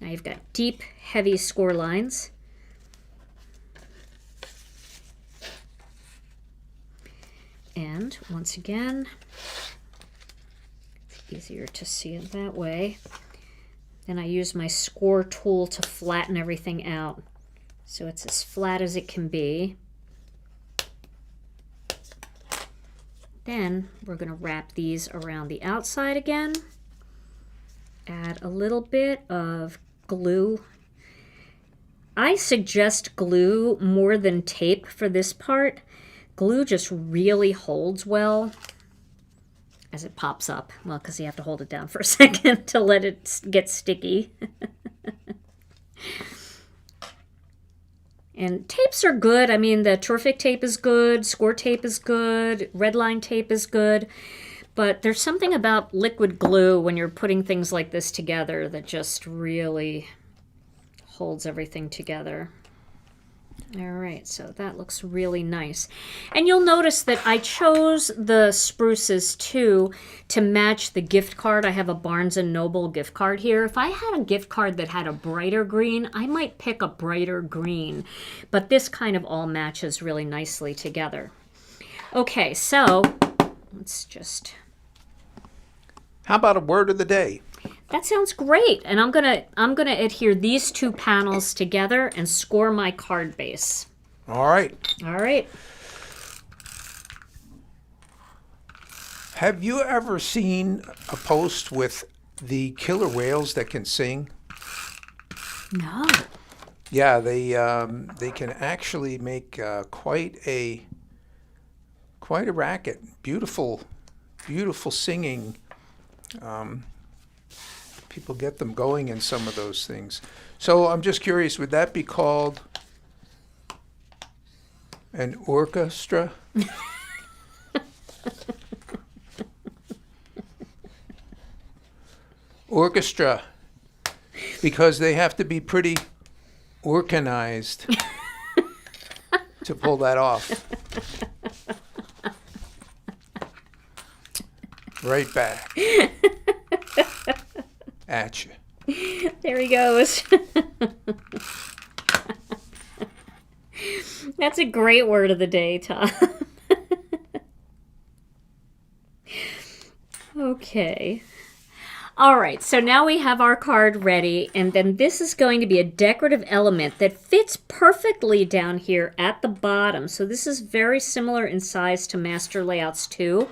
Now you've got deep, heavy score lines. And once again, it's easier to see it that way. Then I use my score tool to flatten everything out, so it's as flat as it can be. Then we're going to wrap these around the outside again. Add a little bit of glue. I suggest glue more than tape for this part. Glue just really holds well as it pops up. Well, because you have to hold it down for a second to let it get sticky. And tapes are good. I mean, the Terrific tape is good, score tape is good, red line tape is good. But there's something about liquid glue when you're putting things like this together that just really holds everything together. All right, so that looks really nice. And you'll notice that I chose the spruces too to match the gift card. I have a Barnes & Noble gift card here. If I had a gift card that had a brighter green, I might pick a brighter green. But this kind of all matches really nicely together. Okay, so let's just... How about a word of the day? That sounds great. And I'm gonna adhere these two panels together and score my card base. All right. All right. Have you ever seen a post with the killer whales that can sing? No. Yeah, they can actually make quite a racket. Beautiful singing. People get them going in some of those things. So I'm just curious, would that be called an orchestra? Orchestra, because they have to be pretty organized to pull that off. Right back at you. There he goes. That's a great word of the day, Tom. Okay. All right, so now we have our card ready, and then this is going to be a decorative element that fits perfectly down here at the bottom. So this is very similar in size to Master Layouts 2,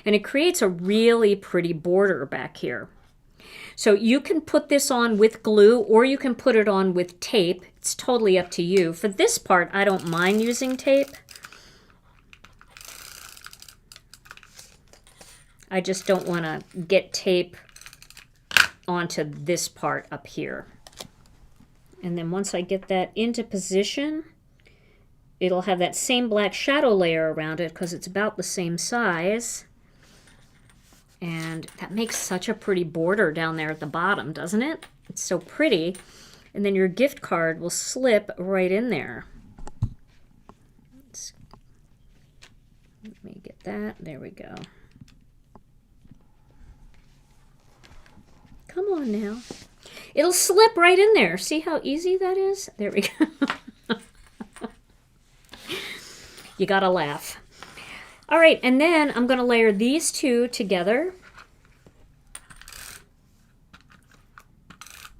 and it creates a really pretty border back here. So you can put this on with glue, or you can put it on with tape. It's totally up to you. For this part, I don't mind using tape. I just don't want to get tape onto this part up here. And then once I get that into position, it'll have that same black shadow layer around it because it's about the same size. And that makes such a pretty border down there at the bottom, doesn't it? It's so pretty. And then your gift card will slip right in there. Let me get that. There we go. Come on now. It'll slip right in there. See how easy that is? There we go. You gotta laugh. All right, and then I'm going to layer these two together.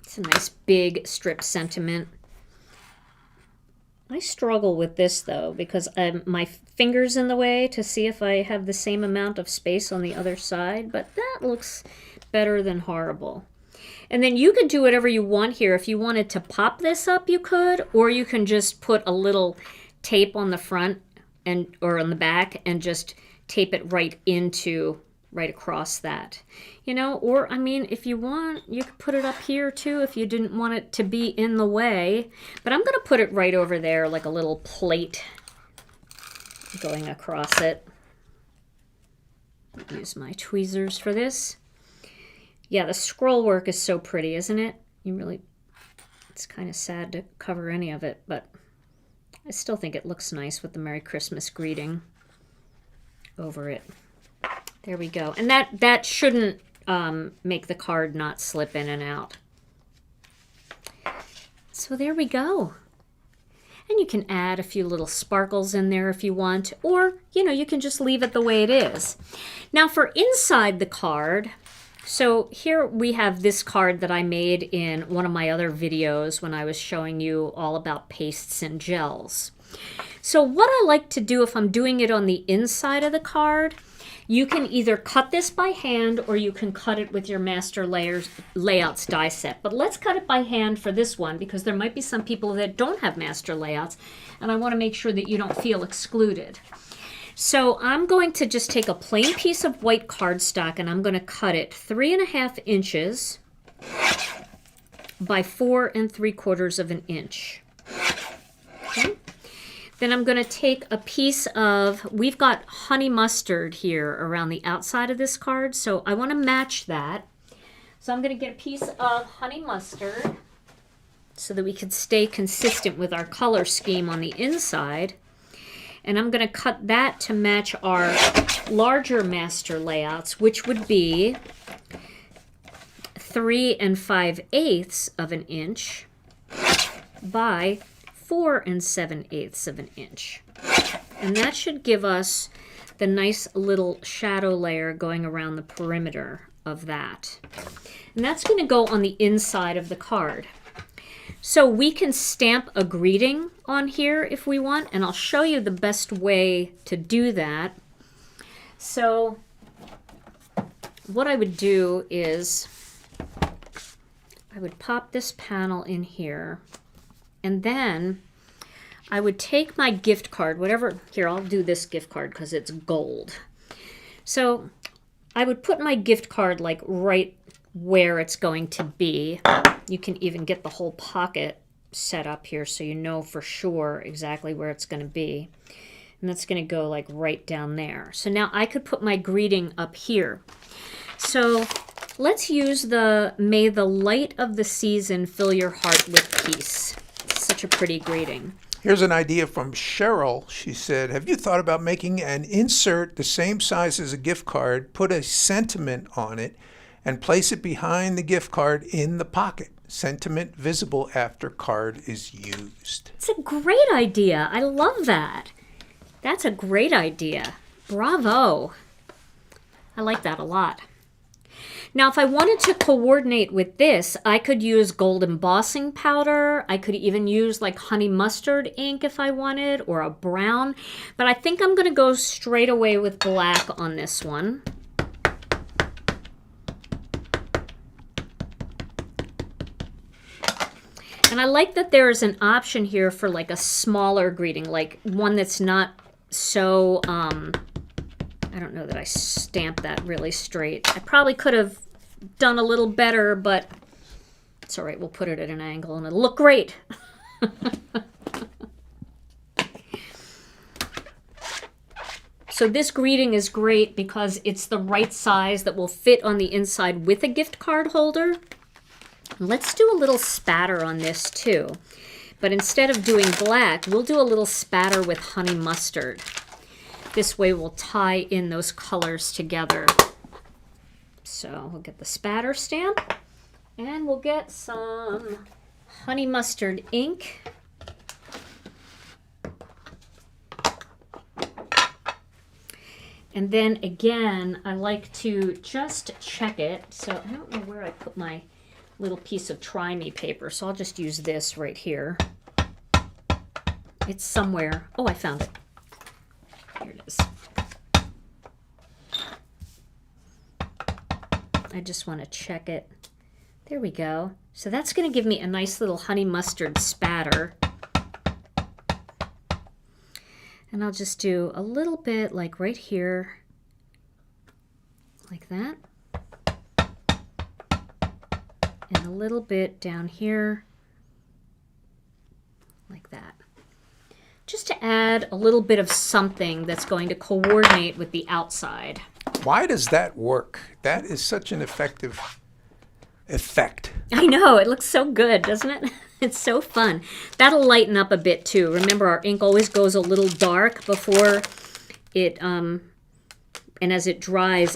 It's a nice big strip sentiment. I struggle with this though because my finger's in the way to see if I have the same amount of space on the other side, but that looks better than horrible. And then you could do whatever you want here. If you wanted to pop this up, you could, or you can just put a little tape on the front or on the back and just tape it right across that. You know, or I mean, if you want, you could put it up here too if you didn't want it to be in the way. But I'm going to put it right over there like a little plate going across it. Use my tweezers for this. Yeah, the scroll work is so pretty, isn't it? It's kind of sad to cover any of it, but I still think it looks nice with the Merry Christmas greeting over it. There we go. And that shouldn't make the card not slip in and out. So there we go. And you can add a few little sparkles in there if you want, or, you know, you can just leave it the way it is. Now for inside the card, so here we have this card that I made in one of my other videos when I was showing you all about pastes and gels. So what I like to do if I'm doing it on the inside of the card, you can either cut this by hand or you can cut it with your Master Layouts die set. But let's cut it by hand for this one because there might be some people that don't have Master Layouts and I want to make sure that you don't feel excluded. So I'm going to just take a plain piece of white cardstock and I'm going to cut it 3.5 inches by 4 3/4 inches. Okay. Then I'm going to take a piece of, we've got honey mustard here around the outside of this card, so I want to match that. So I'm going to get a piece of honey mustard so that we can stay consistent with our color scheme on the inside. And I'm going to cut that to match our larger Master Layouts, which would be 3 5/8 inches by 4 7/8 inches. And that should give us the nice little shadow layer going around the perimeter of that. And that's going to go on the inside of the card. So we can stamp a greeting on here if we want, and I'll show you the best way to do that. So what I would do is I would pop this panel in here, and then I would take my gift card, whatever, here, I'll do this gift card because it's gold. So I would put my gift card like right where it's going to be. You can even get the whole pocket set up here so you know for sure exactly where it's going to be. And that's going to go like right down there. So now I could put my greeting up here. So let's use the "May the light of the season fill your heart with peace." It's such a pretty greeting. Here's an idea from Cheryl. She said, have you thought about making an insert the same size as a gift card, put a sentiment on it, and place it behind the gift card in the pocket? Sentiment visible after card is used. It's a great idea. I love that. That's a great idea. Bravo. I like that a lot. Now, if I wanted to coordinate with this, I could use gold embossing powder. I could even use like honey mustard ink if I wanted, or a brown. But I think I'm going to go straight away with black on this one. And I like that there is an option here for like a smaller greeting, like one that's not so, I don't know that I stamped that really straight. I probably could have done a little better, but it's all right. We'll put it at an angle and it'll look great. So this greeting is great because it's the right size that will fit on the inside with a gift card holder. Let's do a little spatter on this too. But instead of doing black, we'll do a little spatter with honey mustard. This way we'll tie in those colors together. So we'll get the spatter stamp and we'll get some honey mustard ink. And then again, I like to just check it. So I don't know where I put my little piece of Try Me paper, so I'll just use this right here. It's somewhere. Oh, I found it. Here it is. I just want to check it. There we go. So that's going to give me a nice little honey mustard spatter. And I'll just do a little bit like right here, like that. And a little bit down here, like that. Just to add a little bit of something that's going to coordinate with the outside. Why does that work? That is such an effective effect. I know, it looks so good, doesn't it? It's so fun. That'll lighten up a bit too. Remember, our ink always goes a little dark before it, and as it dries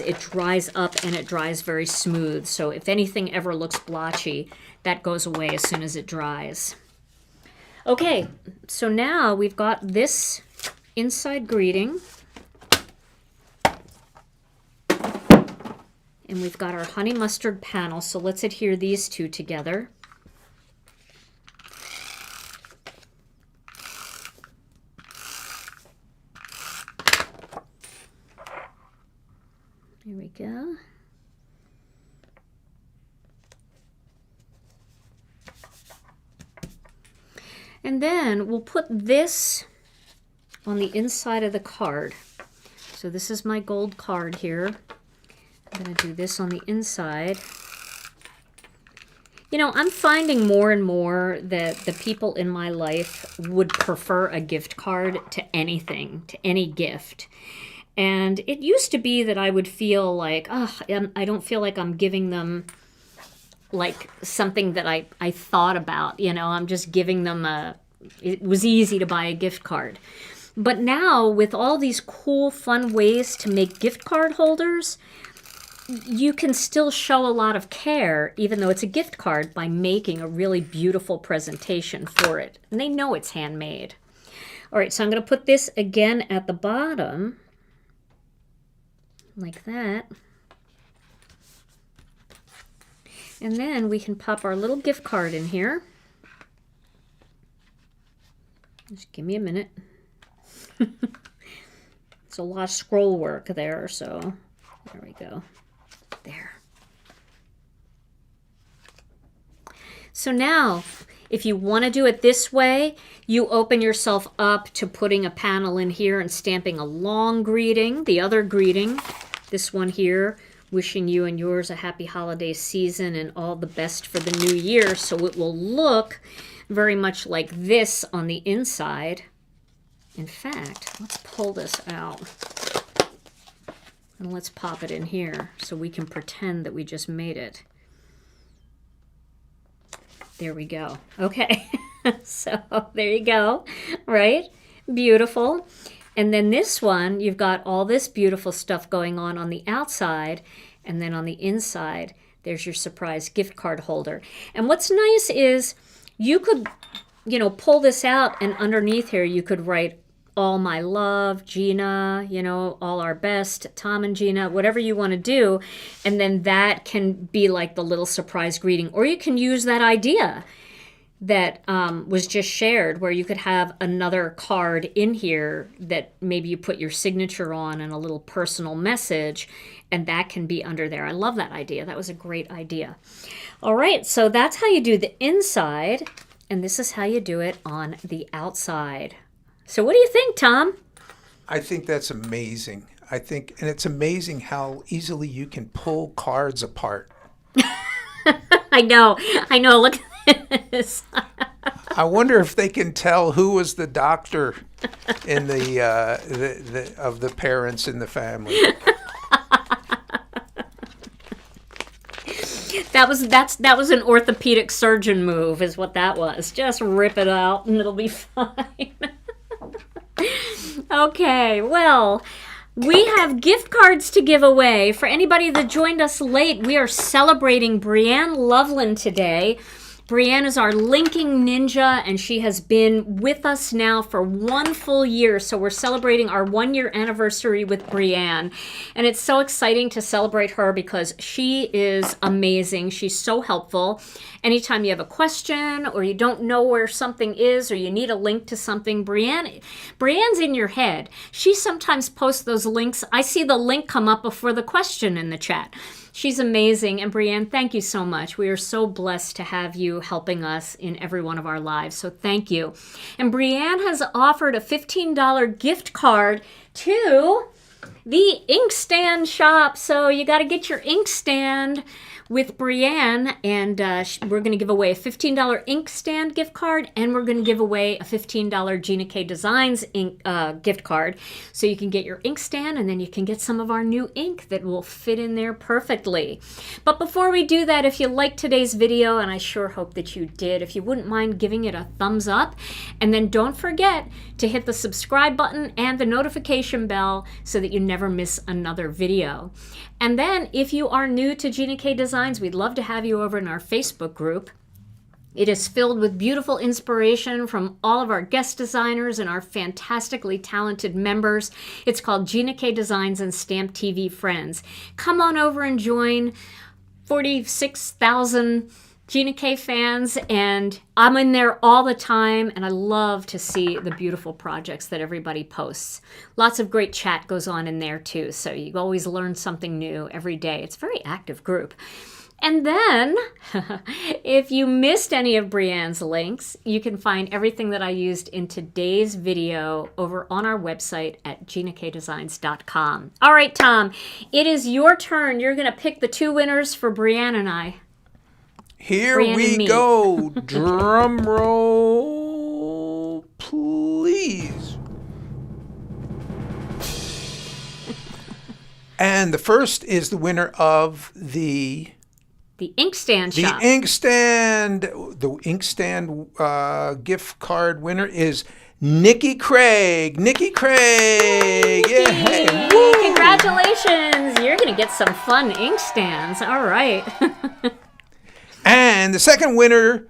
up and it dries very smooth. So if anything ever looks blotchy, that goes away as soon as it dries. Okay, so now we've got this inside greeting. And we've got our honey mustard panel, so let's adhere these two together. There we go. And then we'll put this on the inside of the card. So this is my gold card here. I'm going to do this on the inside. You know, I'm finding more and more that the people in my life would prefer a gift card to anything, to any gift. And it used to be that I would feel like, oh, I don't feel like I'm giving them like something that I thought about. You know, I'm just giving them it was easy to buy a gift card. But now with all these cool, fun ways to make gift card holders, you can still show a lot of care, even though it's a gift card, by making a really beautiful presentation for it. And they know it's handmade. All right, so I'm going to put this again at the bottom, like that. And then we can pop our little gift card in here. Just give me a minute. It's a lot of scroll work there, so there we go. There. So now, if you want to do it this way, you open yourself up to putting a panel in here and stamping a long greeting, the other greeting, this one here, wishing you and yours a happy holiday season and all the best for the new year. So it will look very much like this on the inside. In fact, let's pull this out. And let's pop it in here so we can pretend that we just made it. There we go. Okay, so there you go, right? Beautiful. And then this one, you've got all this beautiful stuff going on the outside, and then on the inside, there's your surprise gift card holder. And what's nice is you could, you know, pull this out, and underneath here you could write all my love, Gina, you know, all our best, Tom and Gina, whatever you want to do. And then that can be like the little surprise greeting. Or you can use that idea that was just shared, where you could have another card in here that maybe you put your signature on and a little personal message, and that can be under there. I love that idea. That was a great idea. All right, so that's how you do the inside, and this is how you do it on the outside. So what do you think, Tom? I think that's amazing. And it's amazing how easily you can pull cards apart. I know. Look at this. I wonder if they can tell who was the doctor in the of the parents in the family. That was an orthopedic surgeon move, is what that was. Just rip it out and it'll be fine. Okay, well, we have gift cards to give away. For anybody that joined us late, we are celebrating BreAnn Loveland today. BreAnn is our linking ninja, and she has been with us now for 1 full year. So we're celebrating our 1-year anniversary with BreAnn. And it's so exciting to celebrate her because she is amazing. She's so helpful. Anytime you have a question or you don't know where something is or you need a link to something, BreAnn's in your head. She sometimes posts those links. I see the link come up before the question in the chat. She's amazing. And BreAnn, thank you so much. We are so blessed to have you helping us in every one of our lives. So thank you. And BreAnn has offered a $15 gift card to the inkstand shop. So you got to get your inkstand with BreAnn, and we're going to give away a $15 inkstand gift card, and we're going to give away a $15 Gina K Designs ink gift card, so you can get your inkstand, and then you can get some of our new ink that will fit in there perfectly. But before we do that, if you liked today's video, and I sure hope that you did, if you wouldn't mind giving it a thumbs up, and then don't forget to hit the subscribe button and the notification bell so that you never miss another video. And then if you are new to Gina K Designs, we'd love to have you over in our Facebook group. It is filled with beautiful inspiration from all of our guest designers and our fantastically talented members. It's called Gina K Designs and Stamp TV Friends. Come on over and join 46,000 Gina K fans, and I'm in there all the time, and I love to see the beautiful projects that everybody posts. Lots of great chat goes on in there too, so you always learn something new every day. It's a very active group. And then, if you missed any of BreAnn's links, you can find everything that I used in today's video over on our website at ginakdesigns.com. All right, Tom, it is your turn. You're going to pick the two winners for BreAnn and I. Here we go. Drum roll, please. And the first is the winner of the inkstand shop. The inkstand gift card winner is Nikki Craig. Nikki Craig. Yay! Yeah. Woo! Congratulations. You're going to get some fun inkstands. All right. And the second winner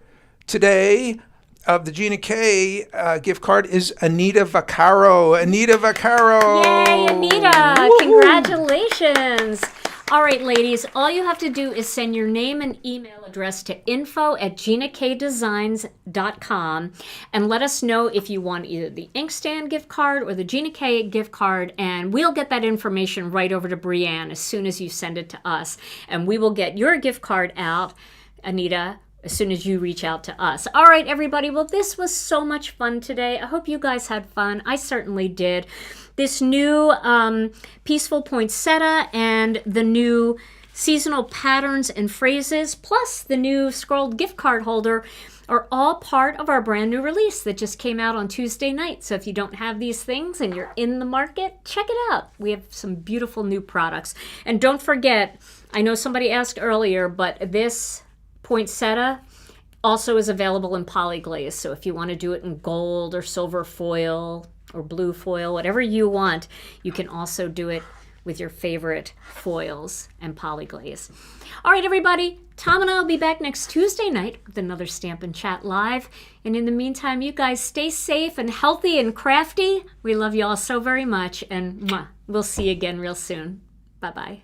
today of the Gina K gift card is Anita Vaccaro. Anita Vaccaro. Yay, Anita. Woo-hoo. Congratulations. All right, ladies, all you have to do is send your name and email address to info@ginakdesigns.com and let us know if you want either the inkstand gift card or the Gina K gift card, and we'll get that information right over to BreAnn as soon as you send it to us, and we will get your gift card out, Anita, as soon as you reach out to us. All right, everybody. Well, this was so much fun today. I hope you guys had fun. I certainly did. This new Peaceful Poinsettia and the new seasonal patterns and phrases, plus the new scrolled gift card holder, are all part of our brand new release that just came out on Tuesday night. So if you don't have these things and you're in the market, check it out. We have some beautiful new products. And don't forget, I know somebody asked earlier, but this poinsettia also is available in polyglaze. So if you want to do it in gold or silver foil or blue foil, whatever you want, you can also do it with your favorite foils and polyglaze. All right, everybody. Tom and I will be back next Tuesday night with another Stampin' Chat Live. And in the meantime, you guys stay safe and healthy and crafty. We love you all so very much. And we'll see you again real soon. Bye-bye.